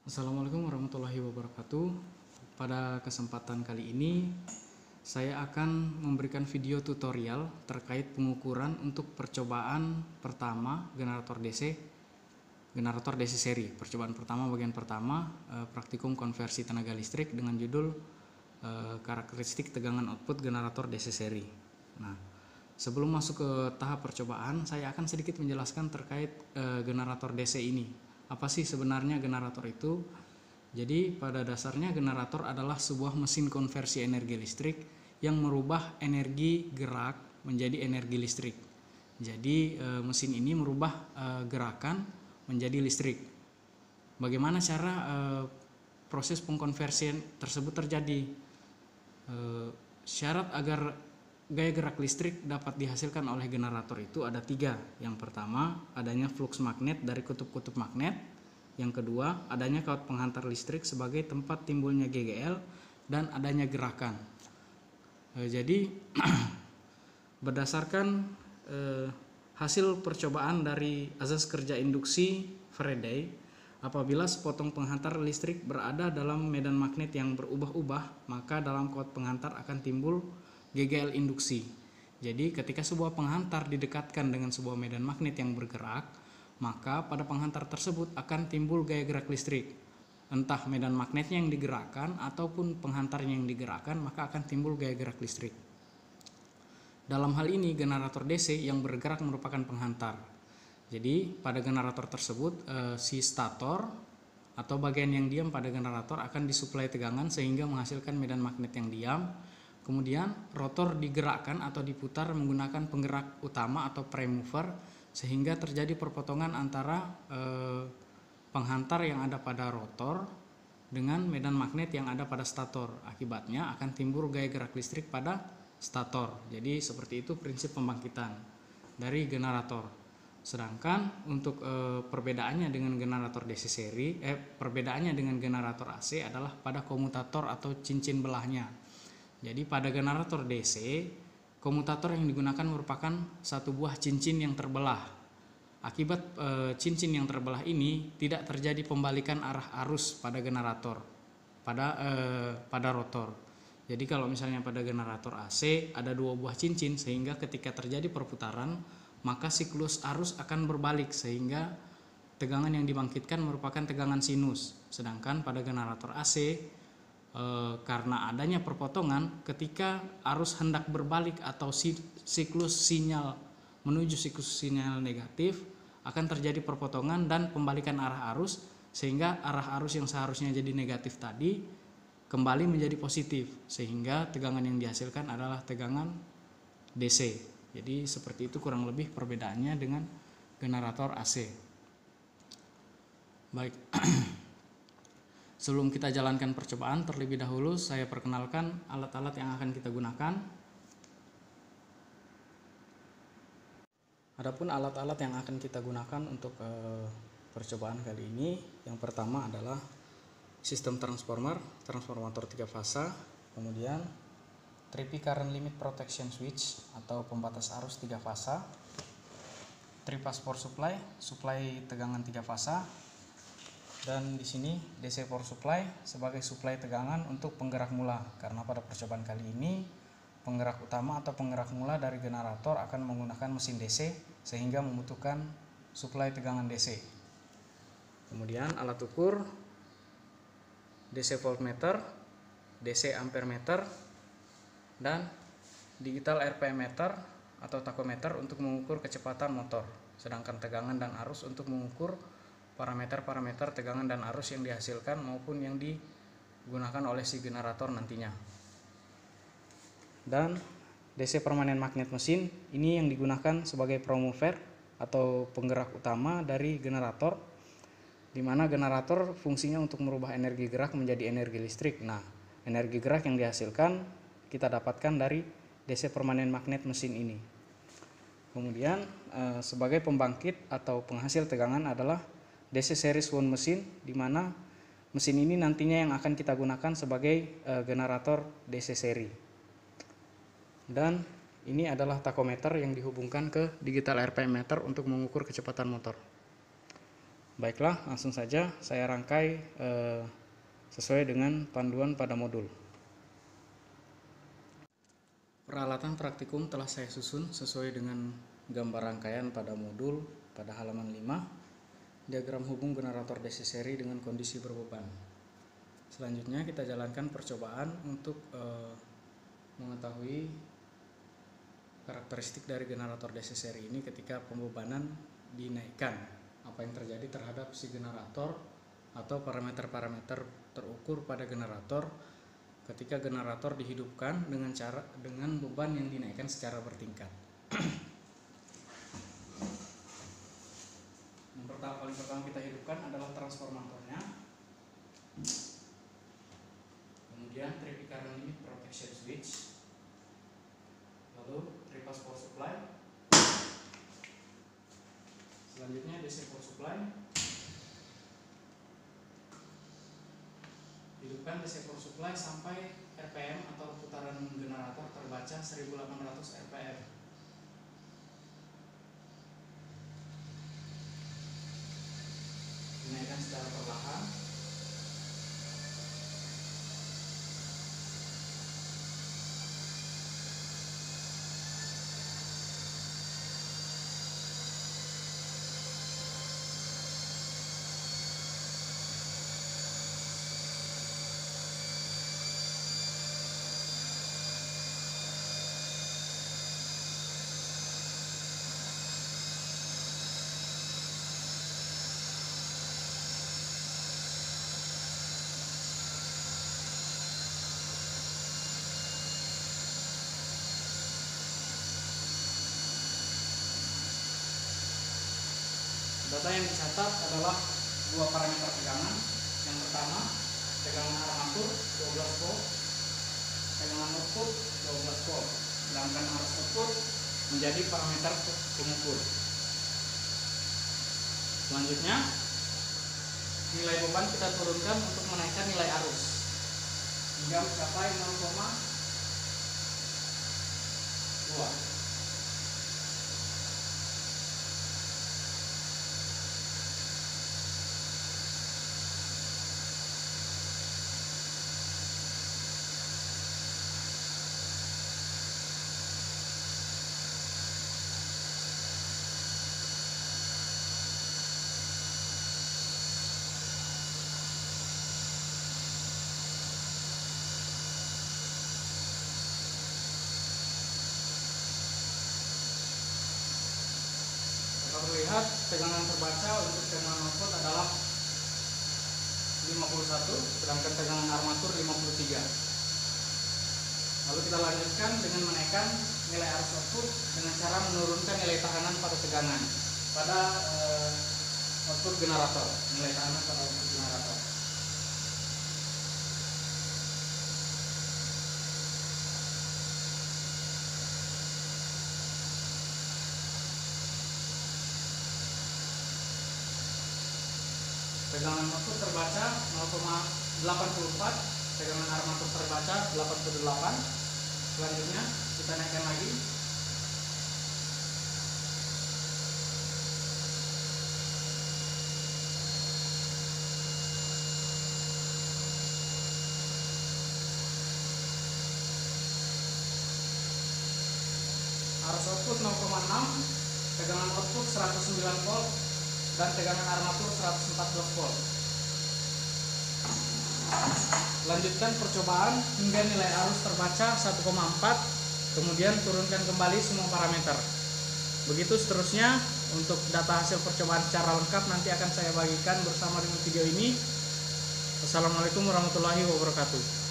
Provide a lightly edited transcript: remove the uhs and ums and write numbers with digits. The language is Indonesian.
Assalamualaikum warahmatullahi wabarakatuh. Pada kesempatan kali ini saya akan memberikan video tutorial terkait pengukuran untuk percobaan pertama generator DC seri. Percobaan pertama bagian pertama praktikum konversi tenaga listrik dengan judul karakteristik tegangan output generator DC seri. Nah, sebelum masuk ke tahap percobaan, saya akan sedikit menjelaskan terkait generator DC ini. Apa sih sebenarnya generator itu? Jadi pada dasarnya generator adalah sebuah mesin konversi energi listrik yang merubah energi gerak menjadi energi listrik. Jadi mesin ini merubah gerakan menjadi listrik. Bagaimana cara proses pengkonversian tersebut terjadi? Syarat agar gaya gerak listrik dapat dihasilkan oleh generator itu ada 3. Yang pertama, adanya flux magnet dari kutub-kutub magnet. Yang kedua, adanya kawat penghantar listrik sebagai tempat timbulnya GGL dan adanya gerakan. Jadi berdasarkan hasil percobaan dari azas kerja induksi Faraday, apabila sepotong penghantar listrik berada dalam medan magnet yang berubah-ubah, maka dalam kawat penghantar akan timbul GGL induksi. Jadi ketika sebuah penghantar didekatkan dengan sebuah medan magnet yang bergerak, maka pada penghantar tersebut akan timbul gaya gerak listrik. Entah medan magnetnya yang digerakkan ataupun penghantarnya yang digerakkan, maka akan timbul gaya gerak listrik. Dalam hal ini generator DC yang bergerak merupakan penghantar. Jadi pada generator tersebut si stator atau bagian yang diam pada generator akan disuplai tegangan sehingga menghasilkan medan magnet yang diam. Kemudian rotor digerakkan atau diputar menggunakan penggerak utama atau prime mover sehingga terjadi perpotongan antara penghantar yang ada pada rotor dengan medan magnet yang ada pada stator. Akibatnya akan timbul gaya gerak listrik pada stator. Jadi seperti itu prinsip pembangkitan dari generator. Sedangkan untuk perbedaannya dengan generator DC seri, perbedaannya dengan generator AC adalah pada komutator atau cincin belahnya. Jadi pada generator DC, komutator yang digunakan merupakan satu buah cincin yang terbelah. Akibat cincin yang terbelah ini tidak terjadi pembalikan arah arus pada generator, pada rotor. Jadi kalau misalnya pada generator AC ada 2 buah cincin, sehingga ketika terjadi perputaran maka siklus arus akan berbalik sehingga tegangan yang dibangkitkan merupakan tegangan sinus. Sedangkan pada generator AC karena adanya perpotongan, ketika arus hendak berbalik atau siklus sinyal menuju siklus sinyal negatif akan terjadi perpotongan dan pembalikan arah arus, sehingga arah arus yang seharusnya jadi negatif tadi kembali menjadi positif, sehingga tegangan yang dihasilkan adalah tegangan DC. Jadi seperti itu kurang lebih perbedaannya dengan generator AC. Baik. Sebelum kita jalankan percobaan, terlebih dahulu saya perkenalkan alat-alat yang akan kita gunakan. Adapun alat-alat yang akan kita gunakan untuk percobaan kali ini, yang pertama adalah sistem transformator 3 fasa, kemudian 3P current limit protection switch atau pembatas arus 3 fasa, 3-phase power supply tegangan 3 fasa, dan di sini DC power supply sebagai suplai tegangan untuk penggerak mula, karena pada percobaan kali ini penggerak utama atau penggerak mula dari generator akan menggunakan mesin DC sehingga membutuhkan suplai tegangan DC. Kemudian alat ukur DC voltmeter, DC ampere meter, dan digital RPM meter atau tachometer untuk mengukur kecepatan motor, sedangkan tegangan dan arus untuk mengukur parameter-parameter tegangan dan arus yang dihasilkan maupun yang digunakan oleh si generator nantinya. Dan DC permanen magnet mesin ini yang digunakan sebagai prime mover atau penggerak utama dari generator, di mana generator fungsinya untuk merubah energi gerak menjadi energi listrik. Nah, energi gerak yang dihasilkan kita dapatkan dari DC permanen magnet mesin ini. Kemudian sebagai pembangkit atau penghasil tegangan adalah DC series 1 mesin, di mana mesin ini nantinya yang akan kita gunakan sebagai generator DC seri. Dan ini adalah tachometer yang dihubungkan ke digital RPM meter untuk mengukur kecepatan motor. Baiklah, langsung saja saya rangkai sesuai dengan panduan pada modul. Peralatan praktikum telah saya susun sesuai dengan gambar rangkaian pada modul pada halaman 5, diagram hubung generator DC seri dengan kondisi berbeban. Selanjutnya kita jalankan percobaan untuk mengetahui karakteristik dari generator DC seri ini ketika pembebanan dinaikkan. Apa yang terjadi terhadap si generator atau parameter-parameter terukur pada generator ketika generator dihidupkan dengan beban yang dinaikkan secara bertingkat. Yang paling pertama kita hidupkan adalah transformatornya, kemudian trip current limit protection switch, lalu triphase power supply, selanjutnya DC power supply. Hidupkan DC power supply sampai RPM atau putaran generator terbaca 1800 RPM. Dinaikkan secara perlahan. Data yang dicatat adalah dua parameter tegangan. Yang pertama, tegangan armatur 12 volt, tegangan output 12 volt. Sedangkan arus output menjadi parameter pengukur. Selanjutnya, nilai beban kita turunkan untuk menaikkan nilai arus hingga mencapai 0,2. Terlihat tegangan terbaca untuk tegangan output adalah 51, sedangkan tegangan armatur 53. Lalu kita lanjutkan dengan menaikkan nilai arus output dengan cara menurunkan nilai tahanan pada tegangan pada output generator, nilai tahanan pada output generator. Tegangan output terbaca 0,84, tegangan armatur terbaca 88. Selanjutnya kita naikkan lagi. Arus output 0,6, tegangan output 109 volt dan tegangan armatur 114 volt. Lanjutkan percobaan hingga nilai arus terbaca 1,4, kemudian turunkan kembali semua parameter. Begitu seterusnya. Untuk data hasil percobaan secara lengkap nanti akan saya bagikan bersama dengan video ini. Wassalamualaikum warahmatullahi wabarakatuh.